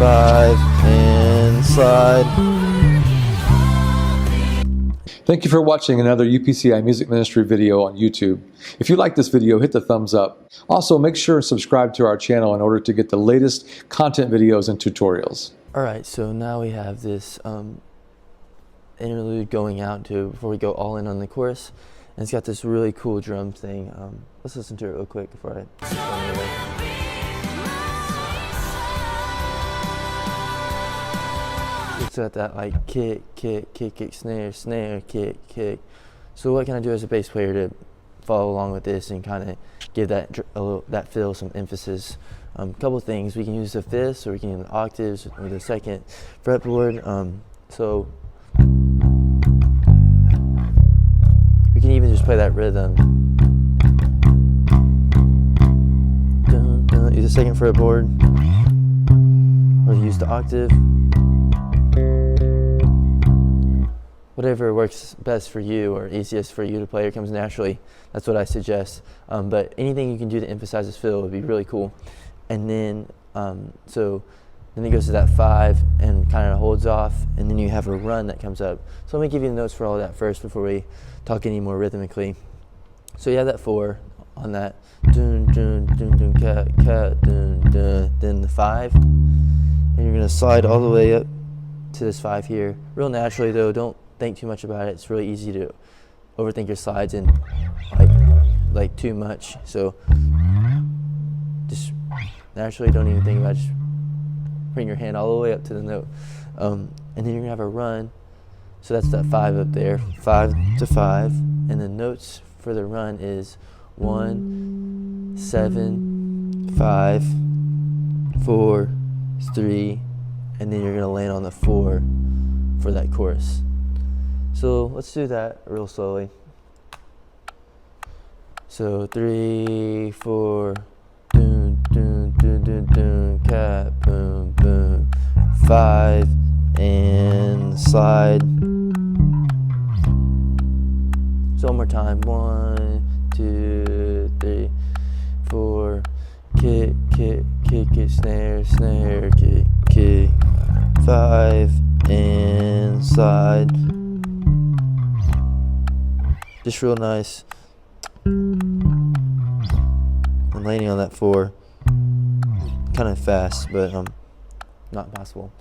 5, and slide. Thank you for watching another UPCI Music Ministry video on YouTube. If you like this video, hit the thumbs up. Also, make sure and subscribe to our channel in order to get the latest content videos and tutorials. Alright, so now we have this interlude going out to before we go all in on the chorus. And it's got this really cool drum thing. Let's listen to it real quick before I go away. It's got that like kick, kick, kick, kick, snare, snare, kick, kick. So what can I do as a bass player to follow along with this and kind of give that fill some emphasis? A couple of things. We can use the fifths, or we can use the octaves with the second fretboard. So we can even just play that rhythm. Use the second fretboard, or use the octave. Whatever works best for you or easiest for you to play or comes naturally, that's what I suggest. But anything you can do to emphasize this fill would be really cool. And then, then it goes to that 5 and kind of holds off, and then you have a run that comes up. So let me give you the notes for all of that first before we talk any more rhythmically. So you have that 4 on that, dun dun dun dun cat cat dun dun, then the 5, and you're gonna slide all the way up to this 5 here, real naturally though. Don't think too much about it. It's really easy to overthink your slides and like too much. So just naturally, don't even think about it. Just bring your hand all the way up to the note, and then you're gonna have a run. So that's that 5 up there, 5 to 5, and the notes for the run is 1, 7, 5, 4, 3, and then you're gonna land on the 4 for that chorus. So let's do that real slowly. So 3, 4, dun dun dun dun dun, cat boom boom, 5 and slide. So one more time. 1, 2, 3, 4, kick kick kick kick, snare snare, kick kick, 5 and slide. Just real nice. I'm landing on that 4, kind of fast, but not impossible.